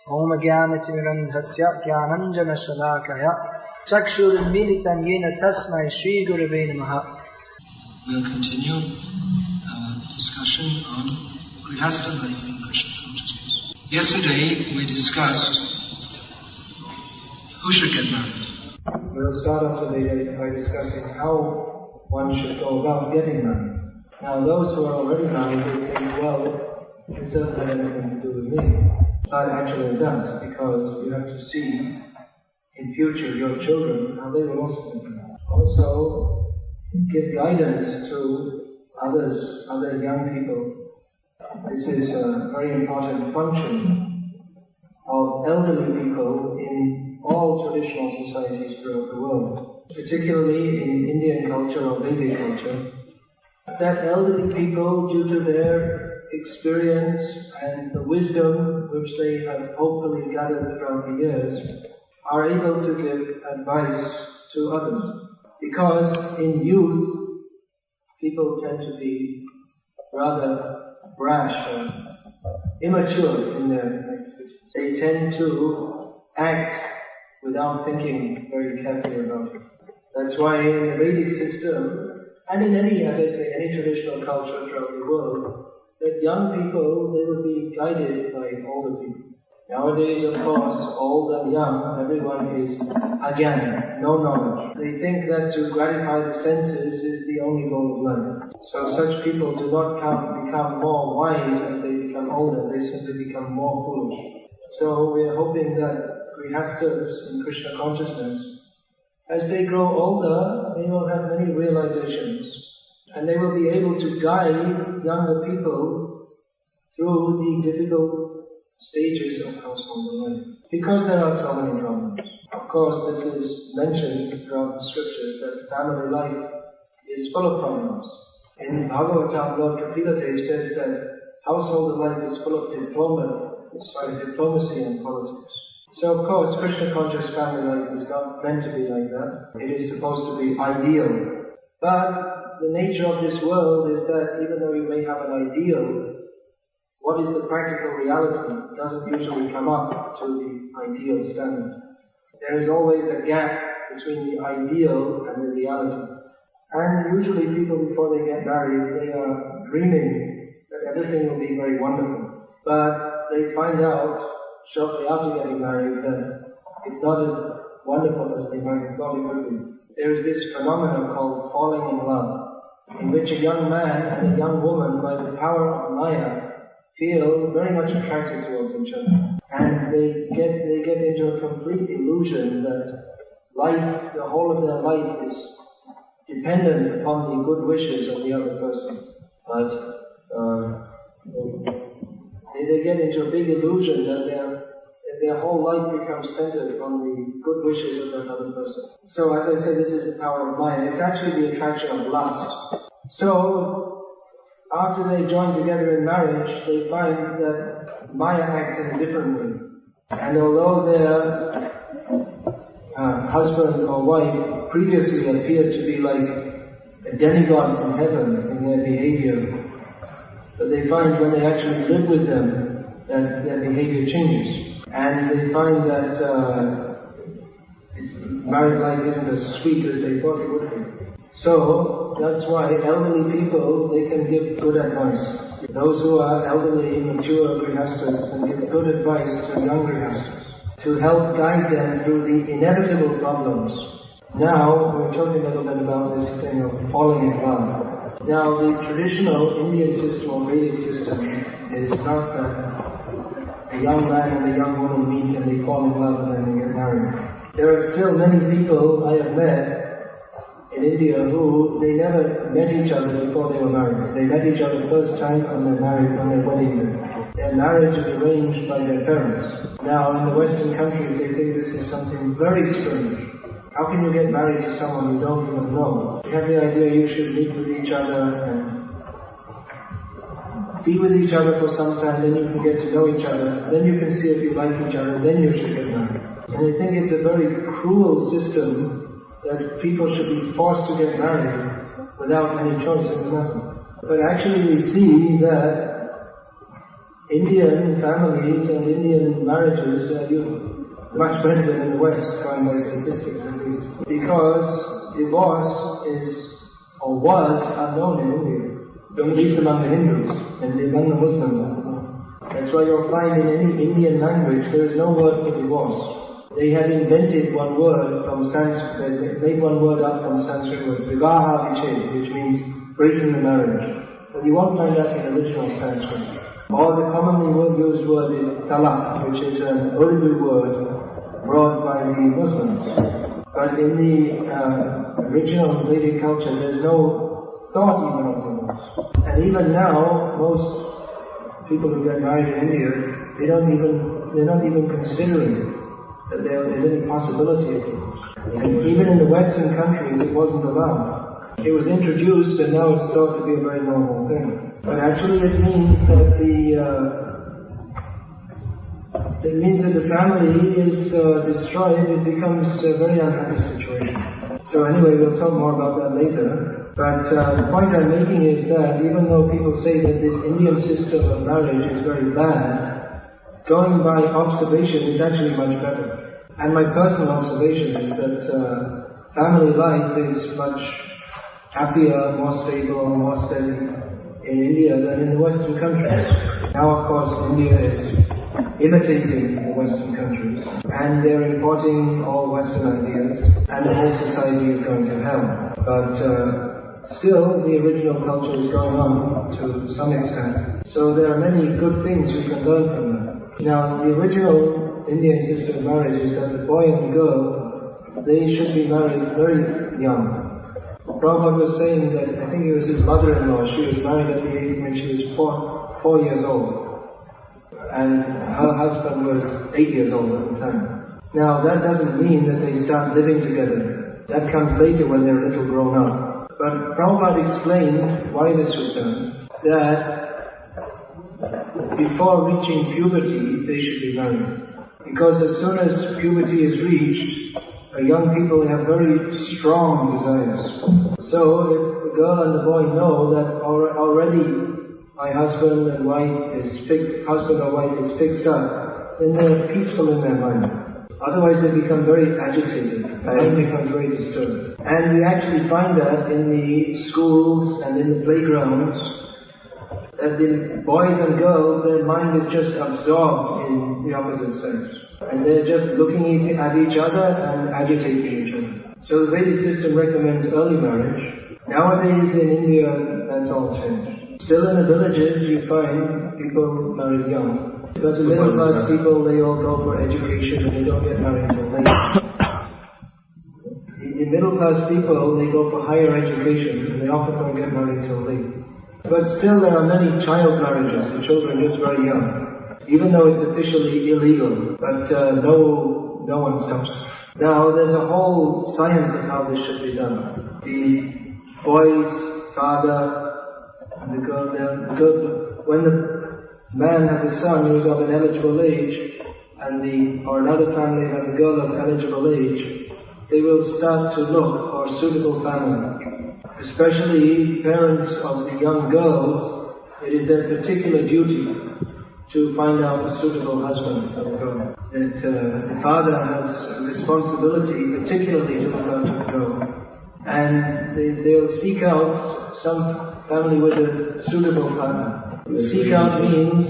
Om Jnanatirandhasya Jnananjanashalakaya Chakshurunmilitam Yena Tasmai Shri Gurave Namaha. We'll continue our discussion on Grhastha life in Krishna consciousness. Yesterday we discussed who should get married. We'll start off today by discussing how one should go about getting married. Now those who are already married will think, well, it doesn't have anything to do with me. But actually it does, because you have to see in future your children how they will also get married. Also give guidance to others, other young people. This is a very important function of elderly people in all traditional societies throughout the world, particularly in Indian culture or Vedic culture, that elderly people, due to their experience and the wisdom which they have hopefully gathered throughout the years, are able to give advice to others. Because in youth, people tend to be rather brash or immature in their activities. They tend to act without thinking very carefully about it. That's why in the Vedic system, and in any, as I say, any traditional culture throughout the world, that young people, they would be guided by older people. Nowadays, of course, old and young, everyone is again, no knowledge. They think that to gratify the senses is the only goal of life. So such people do not become more wise as they become older, they simply become more foolish. So we are hoping that Grhasthas in Krishna consciousness, as they grow older, they will have many realizations, and they will be able to guide younger people through the difficult stages of household life. Because there are so many problems. Of course, this is mentioned throughout the scriptures that family life is full of problems. In Bhagavatam, Lord Kapila-Dev says that household life is full of diplomacy and politics. So of course, Krishna conscious family life is not meant to be like that. It is supposed to be ideal. But the nature of this world is that even though you may have an ideal, what is the practical reality doesn't usually come up to the ideal standard. There is always a gap between the ideal and the reality. And usually people, before they get married, they are dreaming that everything will be very wonderful. But they find out shortly after getting married that it's not as wonderful as they might have thought it would be. There is this phenomenon called falling in love, in which a young man and a young woman, by the power of Maya, feel very much attracted towards each other. And they get into a complete illusion that life, the whole of their life is dependent upon the good wishes of the other person. But they get into a big illusion that their whole life becomes centered on the good wishes of that other person. So as I say, this is the power of Maya. It's actually the attraction of lust. So after they join together in marriage, they find that Maya acts in a different way. And although their husband or wife previously appeared to be like a demigod from heaven in their behavior, but they find when they actually live with them that their behavior changes. And they find that married life isn't as sweet as they thought it would be. So, that's why elderly people, they can give good advice. Those who are elderly, mature Grhasthas can give good advice to young Grhasthas to help guide them through the inevitable problems. Now, we're talking a little bit about this thing of falling in love. Now, the traditional Indian system or Vedic system is not that a young man and a young woman meet and they fall in love and then they get married. There are still many people I have met in India who they never met each other before they were married. They met each other first time and they're married on their wedding day. Their marriage is arranged by their parents. Now in the Western countries they think this is something very strange. How can you get married to someone you don't even know? You have the idea you should live with each other and be with each other for some time, then you can get to know each other, then you can see if you like each other, then you should get married. And I think it's a very cruel system that people should be forced to get married without any choice of nothing. But actually we see that Indian families and Indian marriages are much better than in the West, going by statistics at least. Because divorce is, or was, unknown in India, at least among the Hindus and among the Muslims. That's why you'll find in any Indian language there is no word for divorce. They had invented one word from Sanskrit, they made one word up from Sanskrit word, Vivaha Viched, which means breaking the marriage. But you won't find that in original Sanskrit. Or the commonly used word is talaq, which is an Urdu word brought by the Muslims. But in the original Vedic culture, there's no thought even of divorce. And even now, most people who get married in India, they're not even considering that there is any possibility of divorce. And even in the Western countries, it wasn't allowed. It was introduced, and now it's thought to be a very normal thing. But actually, it means that the family is destroyed. It becomes a very unhappy situation. So anyway, we'll talk more about that later. But the point I'm making is that even though people say that this Indian system of marriage is very bad, going by observation is actually much better. And my personal observation is that family life is much happier, more stable, more steady in India than in the Western countries. Now, of course, India is imitating the Western countries, and they're importing all Western ideas, and the whole society is going to hell. But still, the original culture is going on to some extent. So there are many good things we can learn from them. Now, the original Indian system of marriage is that the boy and the girl, they should be married very young. Prabhupada was saying that, I think it was his mother-in-law, she was married at the age when she was 4 years old. And her husband was 8 years old at the time. Now, that doesn't mean that they start living together. That comes later when they're a little grown up. But Prabhupada explained why this was done, that before reaching puberty, they should be married. Because as soon as puberty is reached, young people have very strong desires. So if the girl and the boy know that already my husband or wife is fixed up, then they're peaceful in their mind. Otherwise they become very agitated, the mind becomes very disturbed. And we actually find that in the schools and in the playgrounds, that the boys and girls, their mind is just absorbed in the opposite sex. And they're just looking at each other and agitating each other. So the Vedic system recommends early marriage. Nowadays in India, that's all changed. Still in the villages, you find people married young. But the middle class people, they all go for education and they don't get married until late. The middle class people, they go for higher education and they often don't get married until late. But still there are many child marriages, the children are just very young. Even though it's officially illegal, but no one stops it. Now there's a whole science of how this should be done. The boy's father and the girl, when the man has a son who is of an eligible age, or another family has a girl of eligible age, they will start to look for a suitable family. Especially parents of the young girls, it is their particular duty to find out a suitable husband for the girl. That the father has a responsibility particularly to look after the girl. And they'll seek out some family with a suitable partner. Seek out means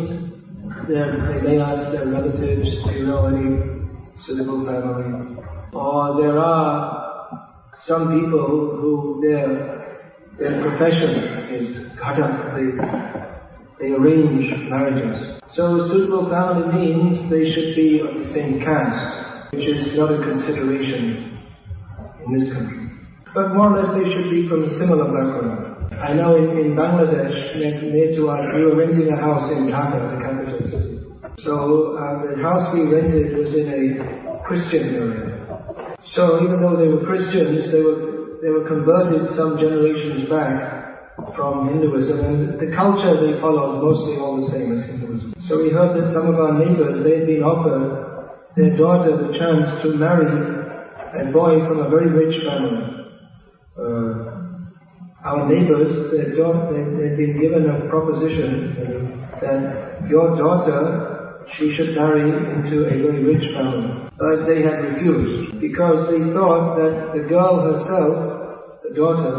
they may ask their relatives, do you know any suitable family? Or there are some people who their profession is Ghatak, they arrange marriages. So a suitable family means they should be of the same caste, which is not a consideration in this country. But more or less they should be from a similar background. I know in Bangladesh, near to us, we were renting a house in Dhaka, the capital city. So the house we rented was in a Christian area. So even though they were Christians, they were converted some generations back from Hinduism, and the culture they followed mostly all the same as Hinduism. So we heard that some of our neighbors, they had been offered their daughter the chance to marry a boy from a very rich family. our neighbors, they've been given a proposition that your daughter, she should marry into a very rich family. But they had refused because they thought that the girl herself, the daughter,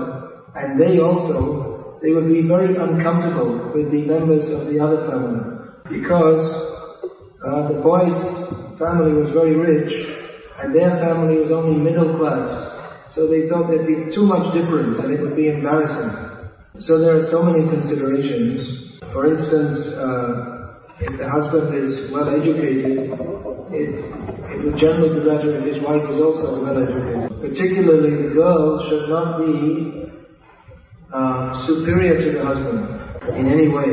and they also, they would be very uncomfortable with the members of the other family because the boy's family was very rich and their family was only middle class. So they thought there'd be too much difference and it would be embarrassing. So there are so many considerations. For instance, if the husband is well educated, it would generally be better if his wife is also well educated. Particularly the girl should not be superior to the husband in any way.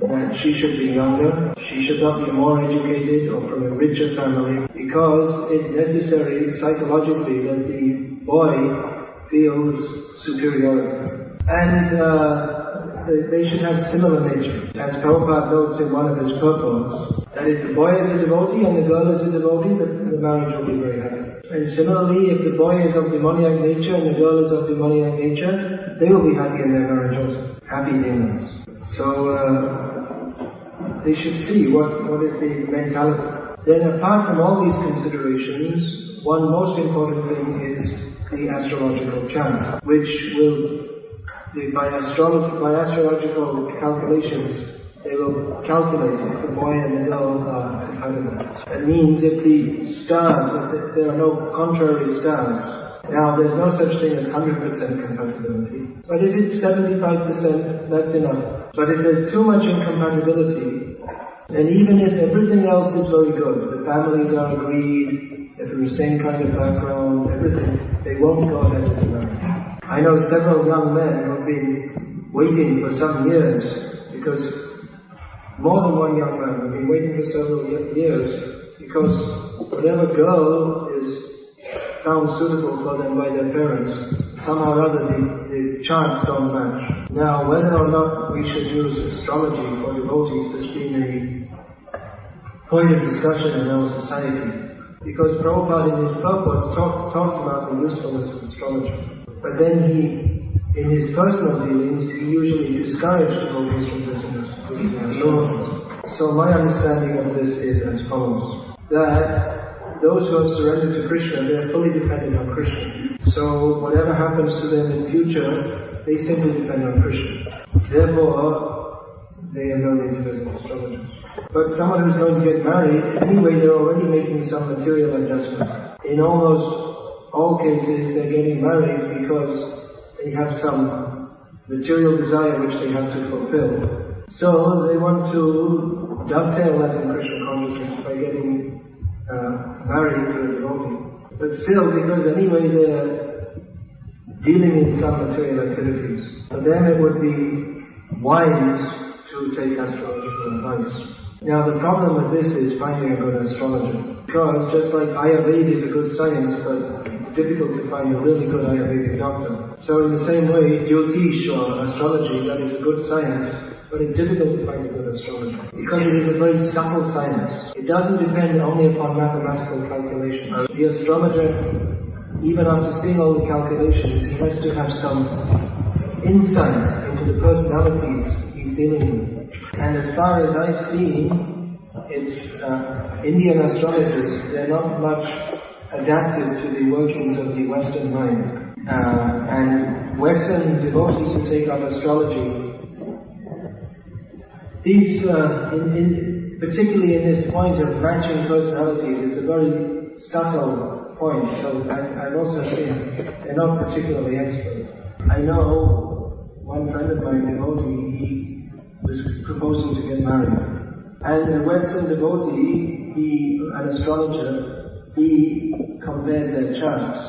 That she should be younger, she should not be more educated or from a richer family, because it's necessary psychologically that the boy feels superiority. And they should have similar nature. As Prabhupada notes in one of his purports, that if the boy is a devotee and the girl is a devotee, the marriage will be very happy. And similarly, if the boy is of demoniac nature and the girl is of demoniac nature, they will be happy in their marriage also. Happy demons. So, they should see what is the mentality. Then apart from all these considerations, one most important thing is the astrological chart, which will, by astrological calculations, they will calculate if the boy and the girl are compatible. That means if the stars, if there are no contrary stars, now there's no such thing as 100% compatibility, but if it's 75%, that's enough. But if there's too much incompatibility, and even if everything else is very good, the families are agreed, they're from the same kind of background, everything, they won't go ahead with the marriage. I know several young men who have been waiting for some years, because more than one young man have been waiting for several years, because whatever girl is found suitable for them by their parents, somehow or other the charts don't match. Now, whether or not we should use astrology for devotees has been a point of discussion in our society, because Prabhupada in his purport talked about the usefulness of astrology. But then in his personal dealings, he usually discouraged devotees from listening to astrologers. So my understanding of this is as follows, that those who have surrendered to Krishna, they are fully dependent on Krishna. So whatever happens to them in future, they simply depend on Krishna. Therefore, they have no need to visit astrologers. But someone who's going to get married, anyway, they're already making some material adjustment. In almost all cases, they're getting married because they have some material desire which they have to fulfill. So they want to dovetail that in Krishna consciousness by getting married to a devotee. But still, because anyway they're dealing in some material activities, for them it would be wise to take astrological advice. Now the problem with this is finding a good astrologer. Because just like Ayurveda is a good science, but it's difficult to find a really good Ayurvedic doctor. So in the same way, Jyotish or astrology, that is a good science, but it's difficult to find a good astrologer. Because it is a very subtle science. It doesn't depend only upon mathematical calculations. The astrologer, even after seeing all the calculations, he has to have some insight into the personalities he's dealing with. And as far as I've seen, it's Indian astrologers, they're not much adapted to the workings of the Western mind. And Western devotees who take up astrology, these, particularly in this point of matching personalities, it's a very subtle point. So I've also seen they're not particularly expert. I know one friend of mine, devotee, he was proposing to get married. And a Western devotee, an astrologer, he compared their charts.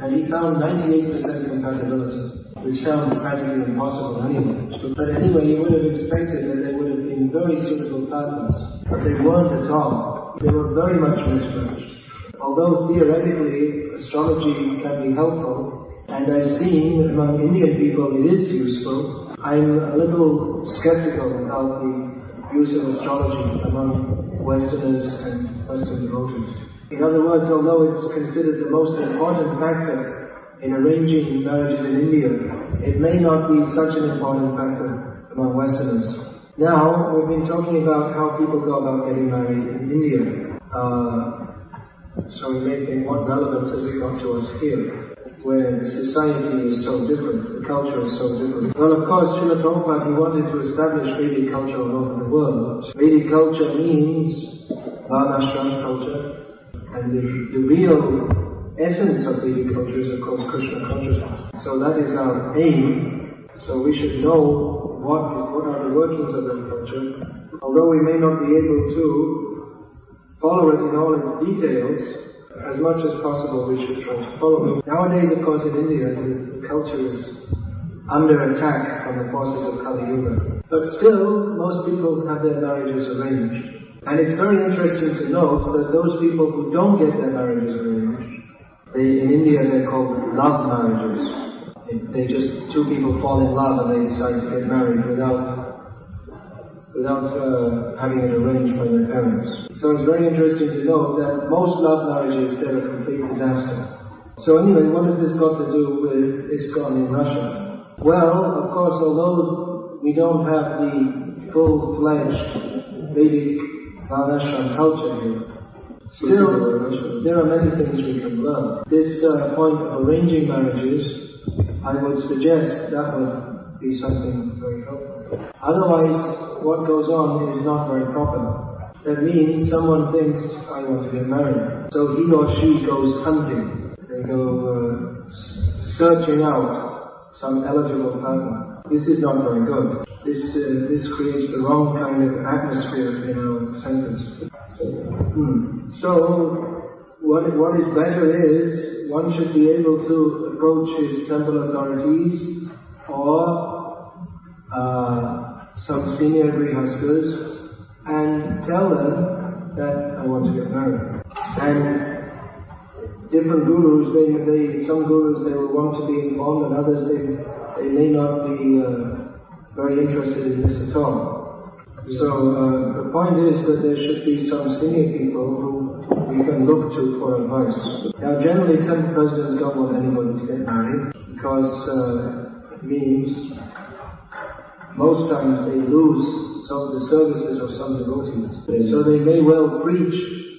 And he found 98% compatibility, which sounds practically impossible anyway. But anyway, you would have expected that they would have been very suitable partners. But they weren't at all. They were very much mismatched. Although theoretically, astrology can be helpful, and I've seen among Indian people it is useful, I'm a little skeptical about the use of astrology among Westerners and Western devotees. In other words, although it's considered the most important factor in arranging marriages in India, it may not be such an important factor among Westerners. Now, we've been talking about how people go about getting married in India. So we may think, what relevance has it got to us here, where the society is so different, the culture is so different? Well, of course, Srila Prabhupada, he wanted to establish Vedic culture all over the world. Vedic culture means Varnashram culture, and the real essence of Vedic culture is, of course, Krishna consciousness. So that is our aim. So we should know what are the workings of that culture. Although we may not be able to follow it in all its details, as much as possible we should try to follow it. Nowadays, of course, in India, the culture is under attack from the forces of Kali Yuga. But still, most people have their marriages arranged. And it's very interesting to note that those people who don't get their marriages arranged, in India they're called love marriages. They just, two people fall in love and they decide to get married without having it arranged by their parents. So it's very interesting to note that most love marriages, they're a complete disaster. So anyway, what has this got to do with ISKCON in Russia? Well, of course, although we don't have the full-fledged Vedic Varnashram culture here, still, there are many things we can learn. This point of arranging marriages, I would suggest that would be something very helpful. Otherwise, what goes on is not very proper. That means someone thinks, I want to get married. So he or she goes hunting. They go searching out some eligible partner. This is not very good. This creates the wrong kind of atmosphere in our centers. So what is better is, one should be able to approach his temple authorities or some senior grihastas and tell them that I want to get married. And different gurus, some gurus they will want to be informed, and others they may not be very interested in this at all. So the point is that there should be some senior people who we can look to for advice. Now generally temple presidents don't want anybody to get married because it means most times they lose some of the services of some devotees. So they may well preach,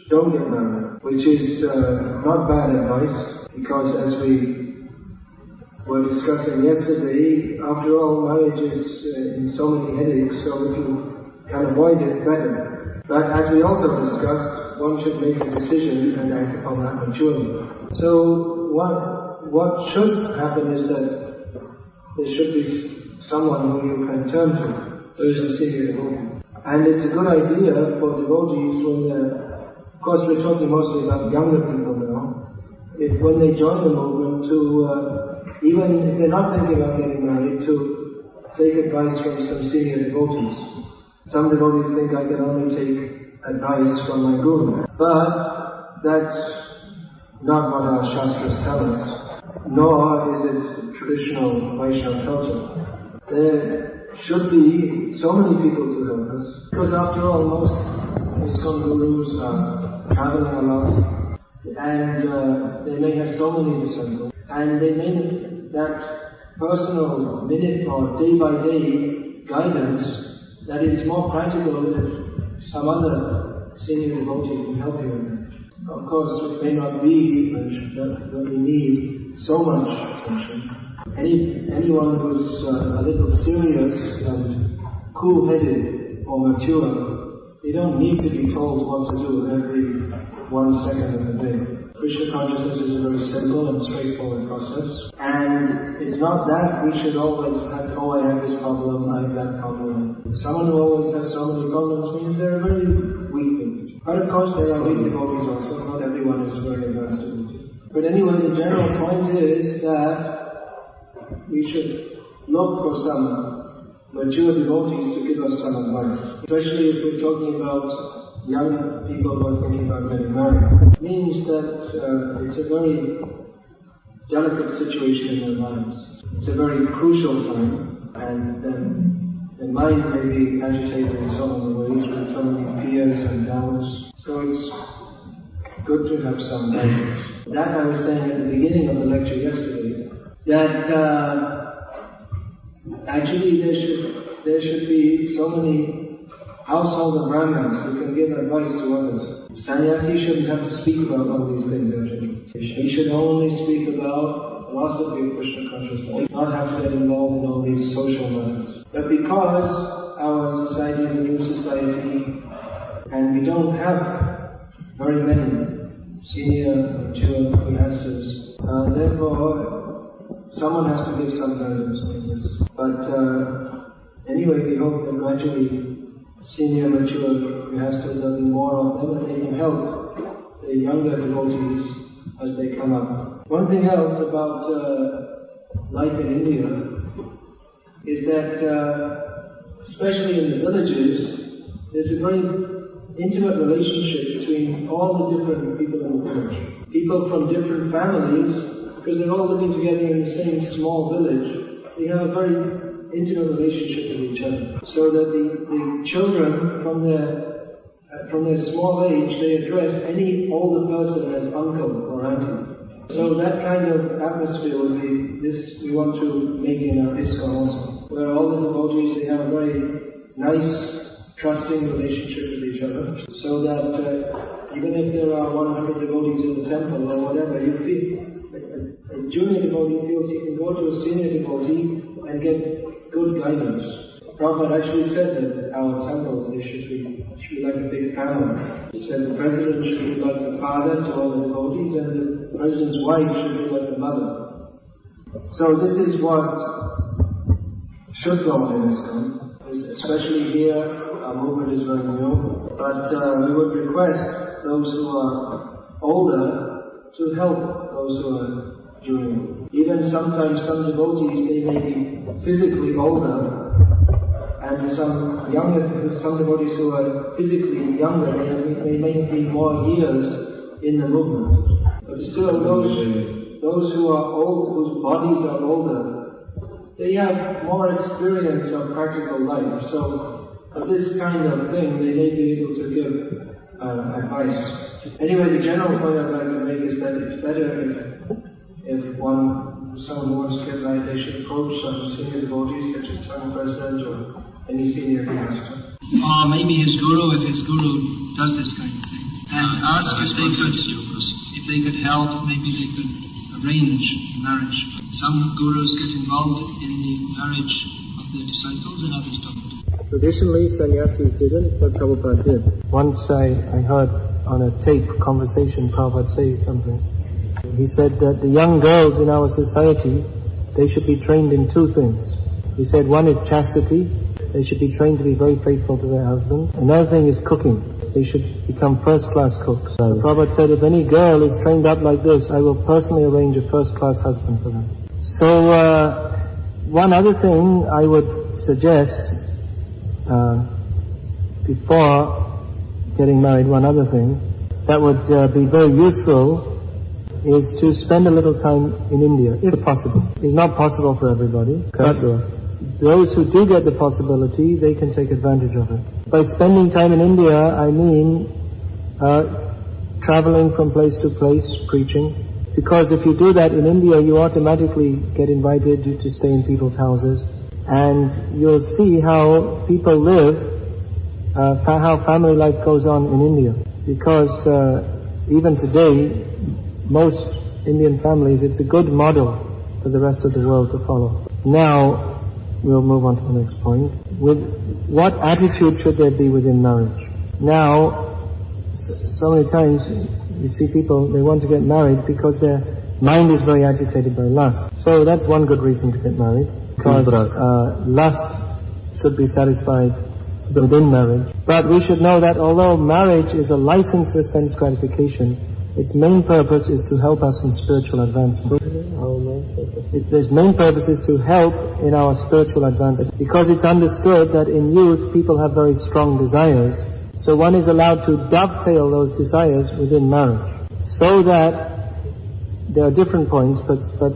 don't get married, which is not bad advice, because as we were discussing yesterday, after all, marriage is in so many headaches, so if you can avoid it, better. But as we also discussed, one should make a decision and act upon that maturely. So what should happen is that there should be someone who you can turn to. There is a senior devotee. And it's a good idea for devotees when of course we're talking mostly about younger people now, when they join the movement to, even if they're not thinking about getting married, to take advice from some senior devotees. Some devotees think I can only take advice from my guru. But that's not what our Shastras tell us, nor is it traditional Vaishnava culture. There should be so many people to help us, because after all, most ISKCON gurus are traveling a lot, and they may have so many disciples, and they may that personal minute or day by day guidance that is more practical if some other senior devotee can help you with it. Of course, it may not be that we need so much attention. Anyone who's a little serious and cool-headed or mature, they don't need to be told what to do every 1 second of the day. Krishna consciousness is a very simple and straightforward process, and it's not that we should always have, oh, I have this problem, I have that problem. Someone who always has so many problems means they're very weak. But of course there are weak devotees also, not everyone is very advanced devotee. But anyway, the general point is that we should look for some mature devotees to give us some advice. Especially if we're talking about young people who are thinking about getting married. It means that it's a very delicate situation in their lives. It's a very crucial time, and then the mind may be agitated in so many ways with so many fears and doubts. So it's good to have some guidance. That I was saying at the beginning of the lecture yesterday, that actually there should be so many household of Brahmins who can give advice to others. Sannyasi shouldn't have to speak about all these things actually. He should only speak about philosophy of Krishna consciousness, not have to get involved in all these social matters. But because our society is a new society, and we don't have very many senior, mature Grhasthas, therefore someone has to give some guidance like this. But anyway, we hope that gradually senior, mature Grhasthas, there'll be more of them, and they can help the younger devotees as they come up. One thing else about life in India is that, especially in the villages, there's a very intimate relationship between all the different people in the village. People from different families, because they're all living together in the same small village, they have a very intimate relationship with each other. So that the children from their small age, they address any older person as uncle or auntie. So that kind of atmosphere would be this we want to make in our ISKCON also, where all the devotees, they have a very nice, trusting relationship with each other, so that even if there are 100 devotees in the temple or whatever, you feel a junior devotee feels he can go to a senior devotee and get good guidance. Prabhupada actually said that our temples, they should be like a big family. He said the president should be like the father to all the devotees, and the president's wife should be like the mother. So this is what should go in ISKCON, especially here. Our movement is very new, but we would request those who are older to help those who are junior. Even sometimes some devotees, they may be physically older, and some devotees who are physically younger, they may be more years in the movement. But still, those who are old, whose bodies are older, they have more experience of practical life. So for this kind of thing, they may be able to give advice. Anyway, the general point I'd like to make is that it's better if someone who wants to get right, they should approach some senior devotees, such as town president or any senior Grhastha. Or maybe his guru, if his guru does this kind of thing, and ask if they could help, maybe they could arrange marriage. Some gurus get involved in the marriage of their disciples and others don't. Traditionally, sannyasis didn't, but Prabhupada did. Once I heard on a tape conversation Prabhupada say something. He said that the young girls in our society, they should be trained in two things. He said one is chastity. They should be trained to be very faithful to their husband. Another thing is cooking. They should become first-class cooks. So Prabhupada said, if any girl is trained up like this, I will personally arrange a first-class husband for them. So one other thing I would suggest before getting married, one other thing that would be very useful is to spend a little time in India, if possible. It's not possible for everybody, but those who do get the possibility, they can take advantage of it. By spending time in India, I mean traveling from place to place, preaching. Because if you do that in India, you automatically get invited to stay in people's houses. And you'll see how people live, how family life goes on in India. Because even today, most Indian families, it's a good model for the rest of the world to follow. Now, we'll move on to the next point. With what attitude should there be within marriage? Now, so many times you see people, they want to get married because their mind is very agitated by lust. So that's one good reason to get married, because lust should be satisfied within marriage. But we should know that although marriage is a license for sense gratification, its main purpose is to help us in spiritual advancement. Its main purpose is to help in our spiritual advancement, because it's understood that in youth people have very strong desires. So one is allowed to dovetail those desires within marriage. So that there are different points, but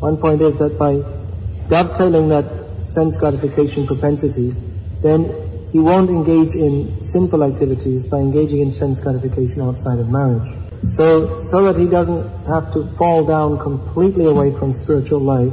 one point is that by dovetailing that sense gratification propensity, then he won't engage in sinful activities by engaging in sense gratification outside of marriage. So that he doesn't have to fall down completely away from spiritual life,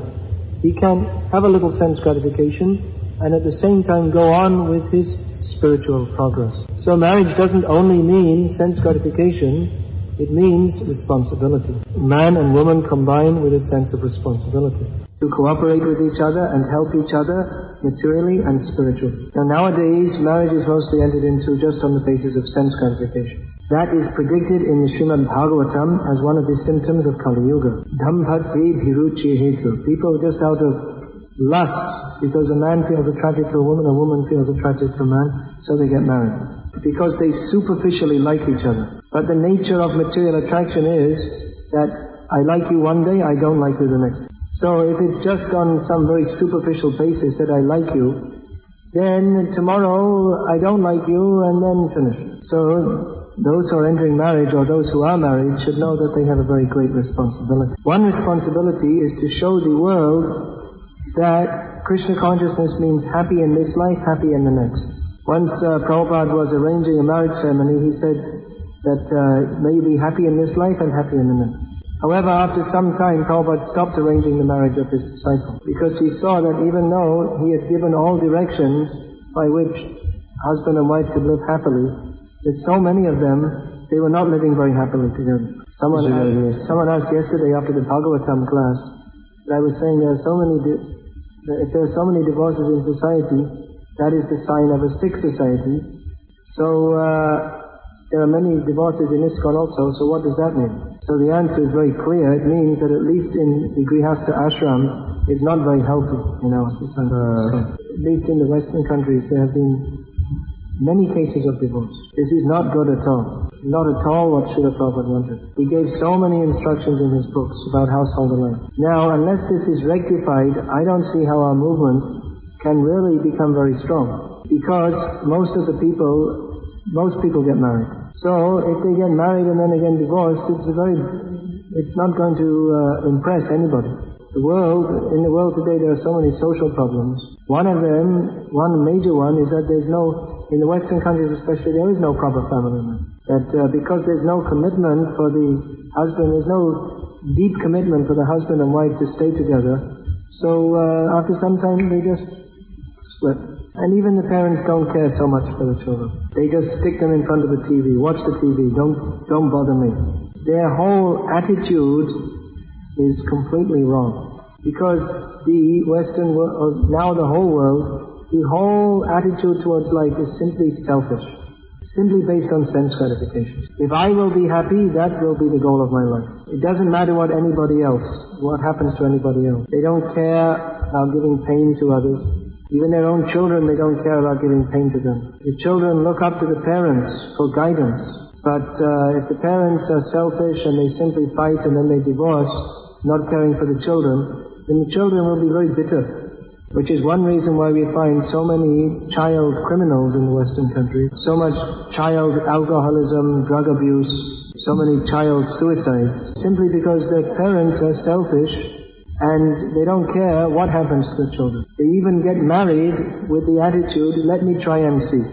he can have a little sense gratification and at the same time go on with his spiritual progress. So marriage doesn't only mean sense gratification, it means responsibility. Man and woman combine with a sense of responsibility to cooperate with each other and help each other materially and spiritually. Now nowadays, marriage is mostly entered into just on the basis of sense gratification. That is predicted in the Srimad Bhagavatam as one of the symptoms of Kali Yuga. Dambhati bhiruchi hetu. People just out of lust, because a man feels attracted to a woman feels attracted to a man, so they get married. Because they superficially like each other. But the nature of material attraction is that I like you one day, I don't like you the next. So if it's just on some very superficial basis that I like you, then tomorrow I don't like you and then finish. So those who are entering marriage or those who are married should know that they have a very great responsibility. One responsibility is to show the world that Krishna consciousness means happy in this life, happy in the next. Once Prabhupada was arranging a marriage ceremony, he said that may you be happy in this life and happy in the next. However, after some time, Prabhupada stopped arranging the marriage of his disciple because he saw that even though he had given all directions by which husband and wife could live happily, that so many of them, they were not living very happily together. Someone asked yesterday after the Bhagavatam class that I was saying if there are so many divorces in society, that is the sign of a sick society. So there are many divorces in ISKCON also, so what does that mean? So the answer is very clear. It means that at least in the Grhastha ashram, it's not very healthy in our society. At least in the Western countries, there have been many cases of divorce. This is not good at all. This is not at all what Srila Prabhupada wanted. He gave so many instructions in his books about household life. Now, unless this is rectified, I don't see how our movement can really become very strong. Because most people get married. So if they get married and then again divorced, it's not going to impress anybody. In the world today, there are so many social problems. One of them, one major one, is that in the Western countries especially, there is no proper family life. That because there's no commitment for the husband, there's no deep commitment for the husband and wife to stay together. So after some time, they just split. And even the parents don't care so much for the children. They just stick them in front of the TV. Watch the TV. Don't bother me. Their whole attitude is completely wrong. Because the Western world, now the whole world, the whole attitude towards life is simply selfish. Simply based on sense gratification. If I will be happy, that will be the goal of my life. It doesn't matter what happens to anybody else. They don't care about giving pain to others. Even their own children, they don't care about giving pain to them. The children look up to the parents for guidance. But if the parents are selfish and they simply fight and then they divorce, not caring for the children, then the children will be very bitter. Which is one reason why we find so many child criminals in the Western country, so much child alcoholism, drug abuse, so many child suicides. Simply because their parents are selfish and they don't care what happens to the children. They even get married with the attitude, let me try and see.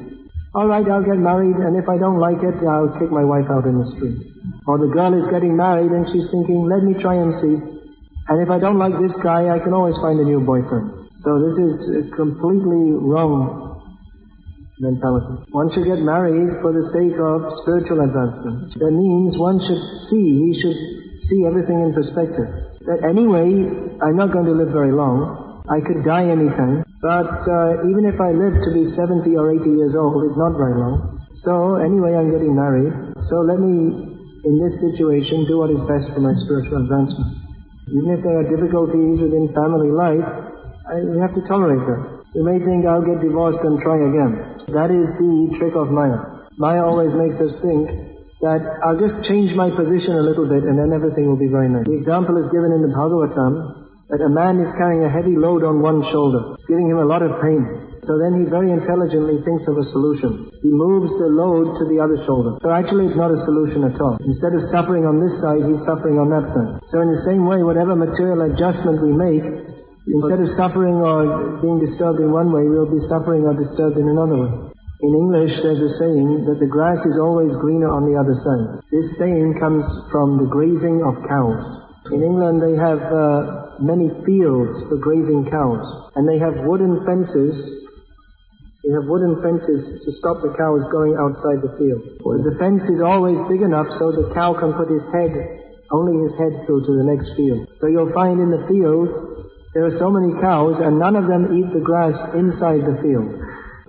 Alright, I'll get married, and if I don't like it, I'll kick my wife out in the street. Or the girl is getting married and she's thinking, let me try and see. And if I don't like this guy, I can always find a new boyfriend. So this is a completely wrong mentality. One should get married for the sake of spiritual advancement. That means he should see everything in perspective. That anyway, I'm not going to live very long. I could die anytime. But even if I live to be 70 or 80 years old, it's not very long. So anyway, I'm getting married. So let me, in this situation, do what is best for my spiritual advancement. Even if there are difficulties within family life, we have to tolerate them. We may think I'll get divorced and try again. That is the trick of Maya. Maya always makes us think that I'll just change my position a little bit and then everything will be very nice. The example is given in the Bhagavatam that a man is carrying a heavy load on one shoulder. It's giving him a lot of pain. So then he very intelligently thinks of a solution. He moves the load to the other shoulder. So actually it's not a solution at all. Instead of suffering on this side, he's suffering on that side. So in the same way, whatever material adjustment we make, instead of suffering or being disturbed in one way, we'll be suffering or disturbed in another way. In English, there's a saying that the grass is always greener on the other side. This saying comes from the grazing of cows. In England, they have many fields for grazing cows, and they have wooden fences. They have wooden fences to stop the cows going outside the field. The fence is always big enough so the cow can put only his head through to the next field. So you'll find in the field, there are so many cows, and none of them eat the grass inside the field.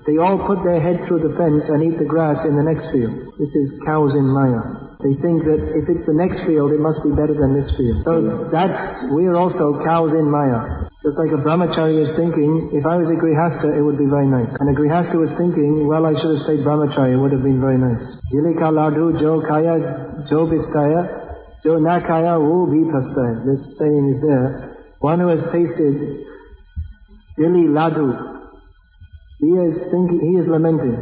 They all put their head through the fence and eat the grass in the next field. This is cows in Maya. They think that if it's the next field, it must be better than this field. So we're also cows in Maya. Just like a brahmachari is thinking, if I was a Grhastha, it would be very nice. And a Grhastha was thinking, well, I should have stayed brahmachari, it would have been very nice. Dilika ladhu jo kaya jo bistaya, jo na kaya wo bhi pastaya. This saying is there. One who has tasted dili ladhu, he is lamenting.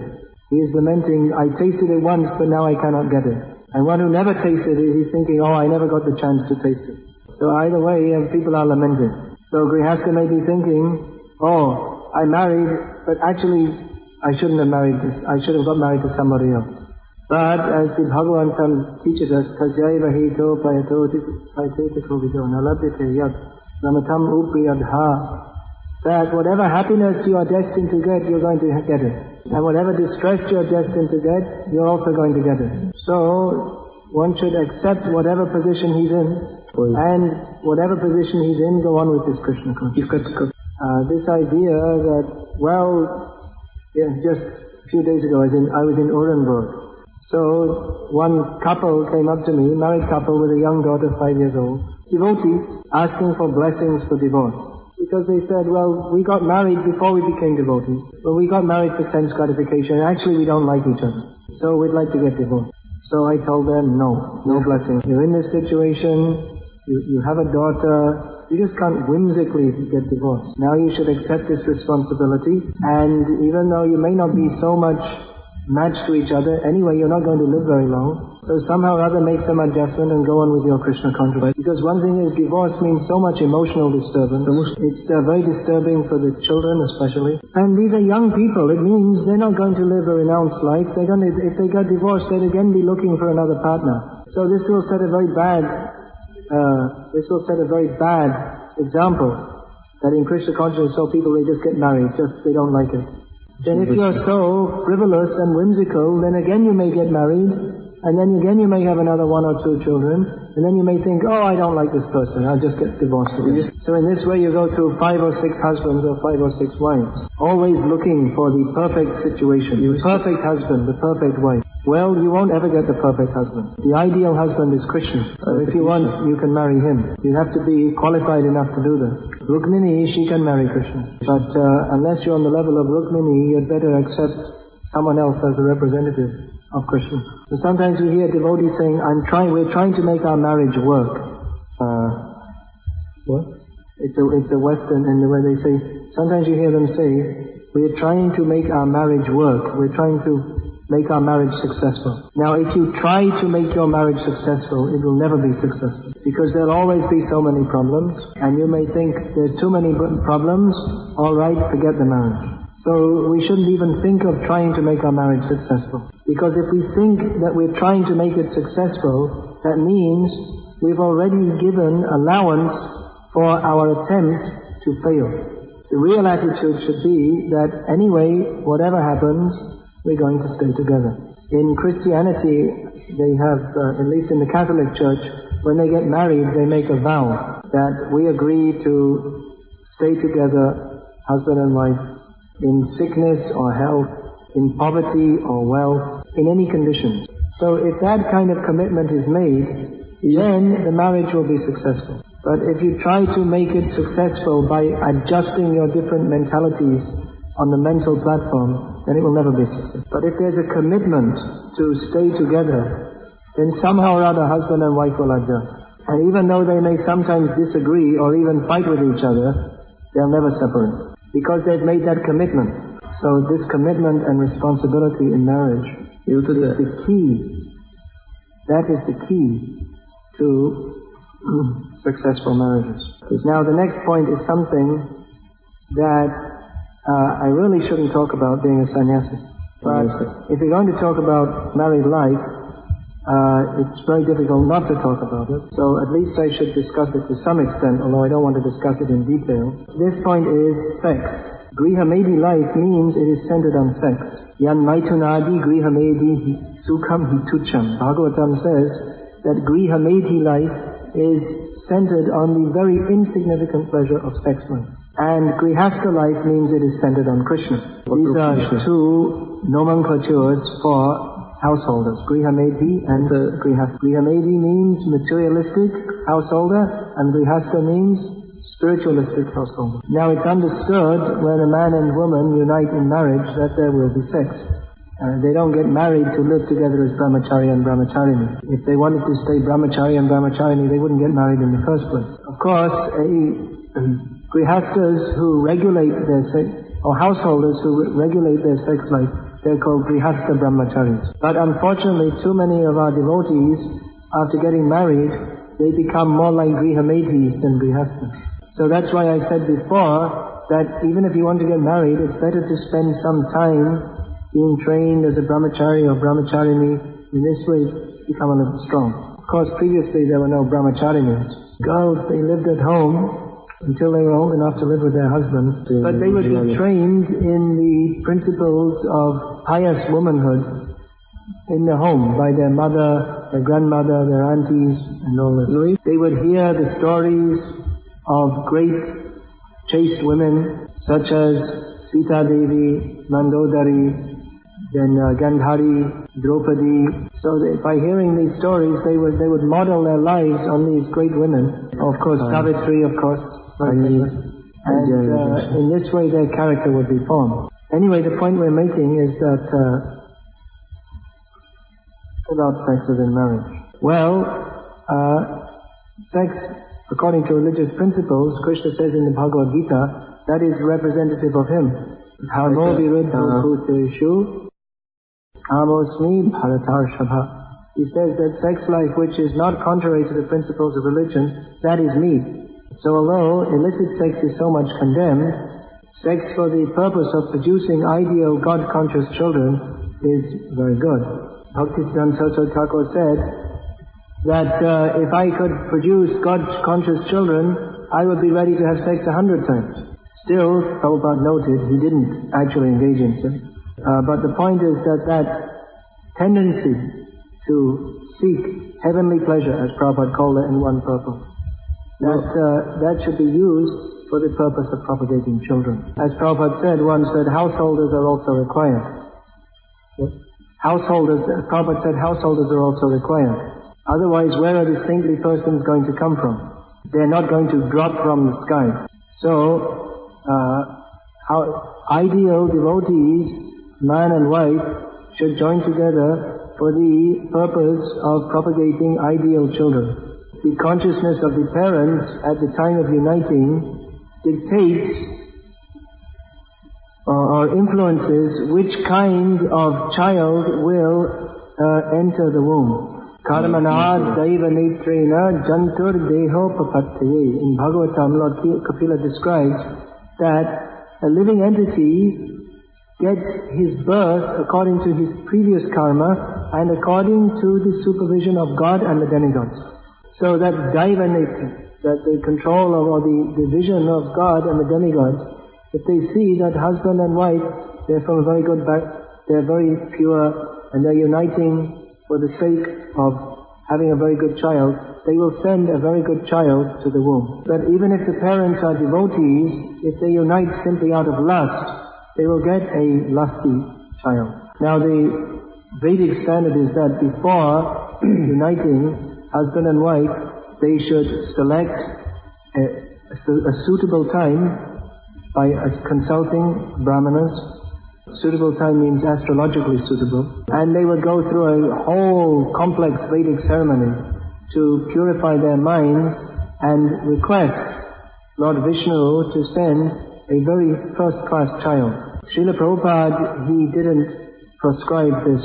He is lamenting, I tasted it once, but now I cannot get it. And one who never tasted it, he's thinking, I never got the chance to taste it. So either way, people are lamenting. So Grhastha may be thinking, I married, but actually, I shouldn't have married this. I should have got married to somebody else. But as the Bhagavantam teaches us, tasyaiva hito payato paiteta kovido nalabhyate yat ramatam upriyadha, that whatever happiness you are destined to get, you're going to get it. And whatever distress you're destined to get, you're also going to get it. So, one should accept whatever position he's in, and whatever position he's in, go on with this Krishna consciousness. This idea that, just a few days ago, I was in Orenburg. So, one couple came up to me, married couple with a young daughter, 5 years old, devotees, asking for blessings for divorce. Because they said, we got married before we became devotees, but we got married for sense gratification, and actually we don't like each other. So we'd like to get divorced. So I told them, no blessing. You're in this situation, you have a daughter, you just can't whimsically get divorced. Now you should accept this responsibility, and even though you may not be so much matched to each other, anyway you're not going to live very long. So somehow or other make some adjustment and go on with your Krishna consciousness. Because one thing is, divorce means so much emotional disturbance. It's very disturbing for the children especially. And these are young people. It means they're not going to live a renounced life. If they got divorced, they'd again be looking for another partner. So this will set a very bad example. That in Krishna consciousness, so people, they just get married, they don't like it. Then if you're so frivolous and whimsical, then again you may get married, and then again you may have another 1 or 2 children, and then you may think, I don't like this person, I'll just get divorced again. So in this way you go through 5 or 6 husbands or 5 or 6 wives, always looking for the perfect situation, the perfect husband, the perfect wife. Well, you won't ever get the perfect husband. The ideal husband is Krishna. So if you want, you can marry him. You have to be qualified enough to do that. Rukmini, she can marry Krishna. But unless you're on the level of Rukmini, you'd better accept someone else as the representative of Krishna. So sometimes we hear devotees saying, we're trying to make our marriage work. What? It's a Western, and the way they say, sometimes you hear them say, we're trying to make our marriage work. We're trying to make our marriage successful. Now, if you try to make your marriage successful, it will never be successful. Because there'll always be so many problems, and you may think there's too many problems, alright, forget the marriage. So we shouldn't even think of trying to make our marriage successful. Because if we think that we're trying to make it successful, that means we've already given allowance for our attempt to fail. The real attitude should be that anyway, whatever happens, we're going to stay together. In Christianity, they have, at least in the Catholic Church, when they get married, they make a vow that we agree to stay together, husband and wife, in sickness or health, in poverty or wealth, in any condition. So if that kind of commitment is made, then the marriage will be successful. But if you try to make it successful by adjusting your different mentalities on the mental platform, then it will never be successful. But if there's a commitment to stay together, then somehow or other husband and wife will adjust. And even though they may sometimes disagree or even fight with each other, they'll never separate. Because they've made that commitment. So this commitment and responsibility in marriage is the key. That is the key to successful marriages. Now the next point is something that I really shouldn't talk about, being a sannyasi. But if you're going to talk about married life, it's very difficult not to talk about it. So at least I should discuss it to some extent, although I don't want to discuss it in detail. This point is sex. Grihamedi life means it is centered on sex. Yan maitunadi grihamedi sukham hitucham. Bhagavatam says that grihamedi life is centered on the very insignificant pleasure of sex life. And Grhastha life means it is centered on Krishna. These are two nomenclatures for householders, Grihamedi and Grhastha. Grihamedi means materialistic householder, and Grhastha means spiritualistic householder. Now it's understood when a man and woman unite in marriage that there will be sex. They don't get married to live together as brahmachari and brahmacharini. If they wanted to stay brahmachari and brahmacharini, they wouldn't get married in the first place. Of course, Grihastas who regulate their sex, or householders who regulate their sex life, they're called Grihastha brahmacharis. But unfortunately, too many of our devotees, after getting married, they become more like Grihamedis than Grihasthas. So that's why I said before that even if you want to get married, it's better to spend some time being trained as a brahmachari or brahmacharini. In this way, become a little strong. Of course, previously there were no brahmacharinis. Girls, they lived at home until they were old enough to live with their husband. But they would be trained in the principles of pious womanhood in the home by their mother, their grandmother, their aunties, and all this. They would hear the stories of great chaste women such as Sita Devi, Mandodari, then Gandhari, Draupadi. So by hearing these stories, they would model their lives on these great women. Of course, Savitri, of course. And in this way their character would be formed. Anyway, the point we're making is that about sex within marriage. Well, sex, according to religious principles, Krishna says in the Bhagavad Gita, that is representative of him. Dharmo viruddho bhuteshu kamosmi bharatarshava. He says that sex life which is not contrary to the principles of religion, that is me. So although illicit sex is so much condemned, sex for the purpose of producing ideal God-conscious children is very good. Bhaktisiddhanta Saraswati Thakur said that if I could produce God-conscious children, I would be ready to have sex 100 times. Still, Prabhupada noted, he didn't actually engage in sex. But the point is that tendency to seek heavenly pleasure, as Prabhupada called it in one purport, that should be used for the purpose of propagating children. As Prabhupada said once, that householders are also required. Prabhupada said householders are also required. Otherwise, where are the saintly persons going to come from? They're not going to drop from the sky. So, ideal devotees, man and wife, should join together for the purpose of propagating ideal children. The consciousness of the parents at the time of uniting dictates or influences which kind of child will enter the womb. Karmana daiva netrena jantur deho papatye. In Bhagavatam, Lord Kapila describes that a living entity gets his birth according to his previous karma and according to the supervision of God and the demigods. So that daiva netra, that the control of, or the vision of God and the demigods, if they see that husband and wife, they're from a very good they're very pure, and they're uniting for the sake of having a very good child, they will send a very good child to the womb. But even if the parents are devotees, if they unite simply out of lust, they will get a lusty child. Now the Vedic standard is that before uniting husband and wife, they should select a suitable time by consulting brahmanas. Suitable time means astrologically suitable. And they would go through a whole complex Vedic ceremony to purify their minds and request Lord Vishnu to send a very first-class child. Srila Prabhupada, he didn't prescribe the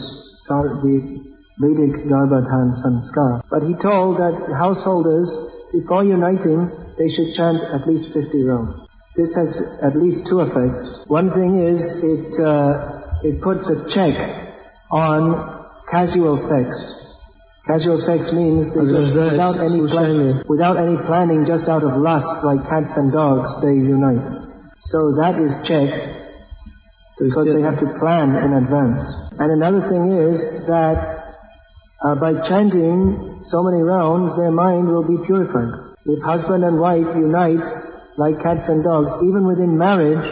Vedic Garbhadhan Sanskar. But he told that householders, before uniting, they should chant at least 50 rounds. This has at least two effects. One thing is, it it puts a check on casual sex. Casual sex means they just, without any planning, just out of lust, like cats and dogs, they unite. So that is checked because they have to plan in advance. And another thing is that by chanting so many rounds, their mind will be purified. If husband and wife unite like cats and dogs, even within marriage,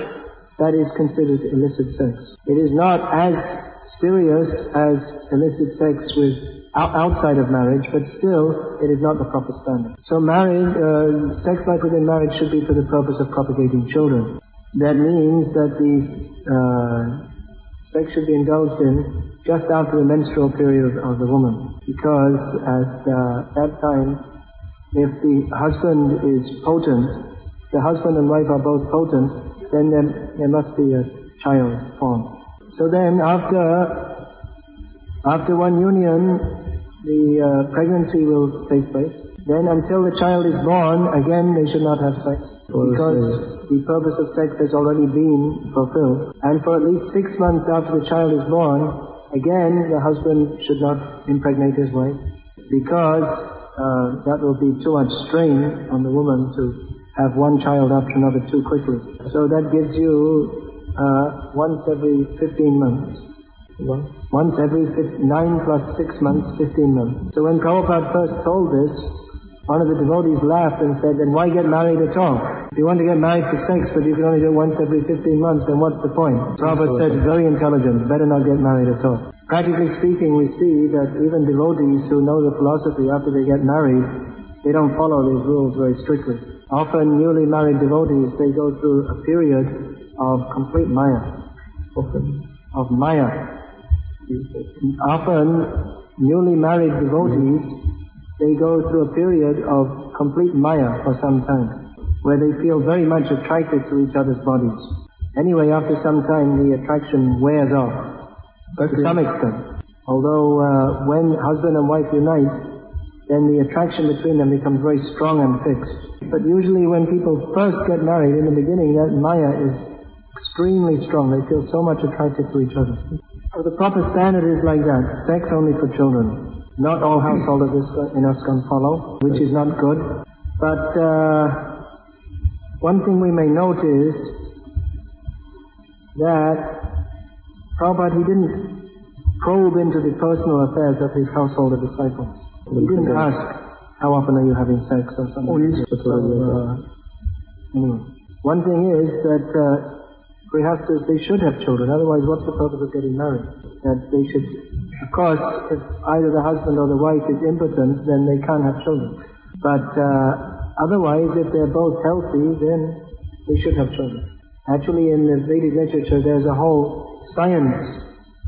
that is considered illicit sex. It is not as serious as illicit sex with outside of marriage, but still it is not the proper standard. So sex life within marriage should be for the purpose of propagating children. That means that these sex should be indulged in just after the menstrual period of the woman, because at that time, if the husband is potent, the husband and wife are both potent, then there must be a child formed. So then after one union, the pregnancy will take place. Then until the child is born, again they should not have sex, because the purpose of sex has already been fulfilled. And for at least 6 months after the child is born, again the husband should not impregnate his wife, because that will be too much strain on the woman to have one child after another too quickly. So that gives you once every 15 months. Once every 9 plus 6 months, 15 months. So when Prabhupada first told this, one of the devotees laughed and said, then why get married at all? If you want to get married for sex, but you can only do it once every 15 months, then what's the point? Prabhupada said, very intelligent, better not get married at all. Practically speaking, we see that even devotees who know the philosophy after they get married, they don't follow these rules very strictly. Often newly married devotees, they go through a period of complete maya. Of maya. Often newly married devotees, they go through a period of complete maya for some time, where they feel very much attracted to each other's bodies. Anyway, after some time, the attraction wears off, to some extent. Although when husband and wife unite, then the attraction between them becomes very strong and fixed. But usually when people first get married, in the beginning, that maya is extremely strong. They feel so much attracted to each other. So the proper standard is like that, sex only for children. Not all householders in us can follow, which is not good. But one thing we may note is that Prabhupada, he didn't probe into the personal affairs of his householder disciples. He didn't ask, how often are you having sex or something. Anyway, one thing is that Grhasthas, they should have children, otherwise what's the purpose of getting married? That they should, of course, if either the husband or the wife is impotent, then they can't have children. But otherwise, if they're both healthy, then they should have children. Actually, in the Vedic literature, there's a whole science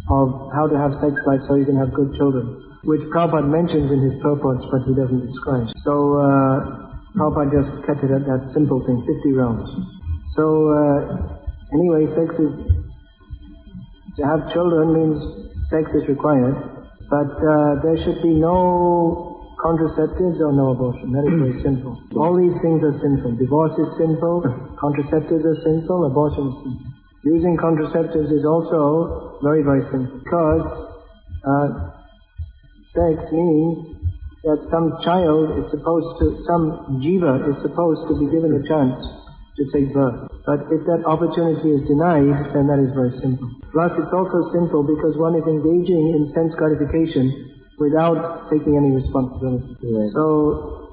of how to have sex life so you can have good children, which Prabhupada mentions in his purports, but he doesn't describe. So Prabhupada just kept it at that simple thing, 50 rounds. So anyway, to have children means sex is required, but there should be no contraceptives or no abortion. That is very simple. All these things are sinful. Divorce is sinful, contraceptives are sinful, abortion is sinful. Using contraceptives is also very, very sinful, because sex means that some jiva is supposed to be given a chance to take birth. But if that opportunity is denied, then that is very simple. Plus, it's also sinful because one is engaging in sense gratification without taking any responsibility. Right. So,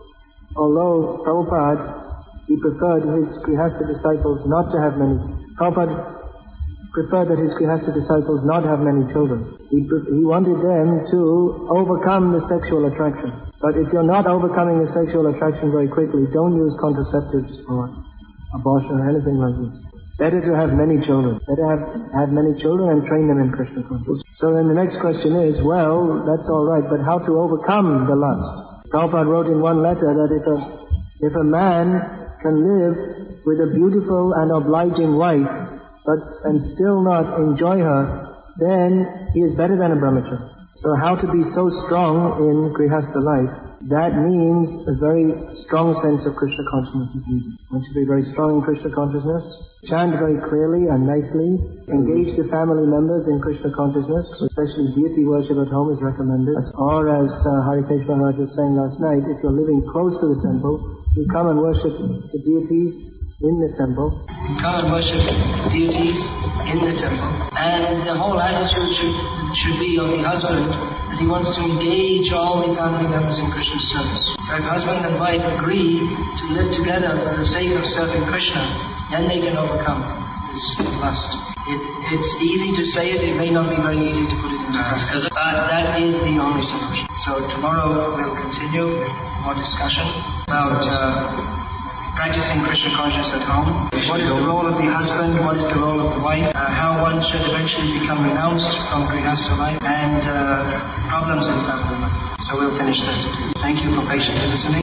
although Prabhupada, he preferred his Grhastha disciples not to have many, Prabhupada preferred that his Grhastha disciples not have many children. He wanted them to overcome the sexual attraction. But if you're not overcoming the sexual attraction very quickly, don't use contraceptives or abortion or anything like this. Better to have many children. Better have many children and train them in Krishna consciousness. So then the next question is, well, that's all right, but how to overcome the lust? Prabhupada wrote in one letter that if a man can live with a beautiful and obliging wife, and still not enjoy her, then he is better than a brahmachari. So how to be so strong in Grihastha life? That means a very strong sense of Krishna consciousness is needed. One should be very strong in Krishna consciousness, Chant very clearly and nicely. Engage the family members in Krishna consciousness, especially deity worship at home is recommended. Or as Harikesh Maharaj was saying last night, if you're living close to the temple, you come and worship the deities in the temple. Come and worship deities in the temple. And the whole attitude should be of the husband that he wants to engage all the family members in Krishna's service. So if husband and wife agree to live together for the sake of serving Krishna, then they can overcome this lust. It's easy to say it may not be very easy to put it into practice. But that is the only solution. So tomorrow we'll continue more discussion about practicing Krishna consciousness at home. What is the role of the husband? What is the role of the wife? How one should eventually become renounced from Grhastha life, and problems in family life. So we'll finish that. Thank you for patiently listening.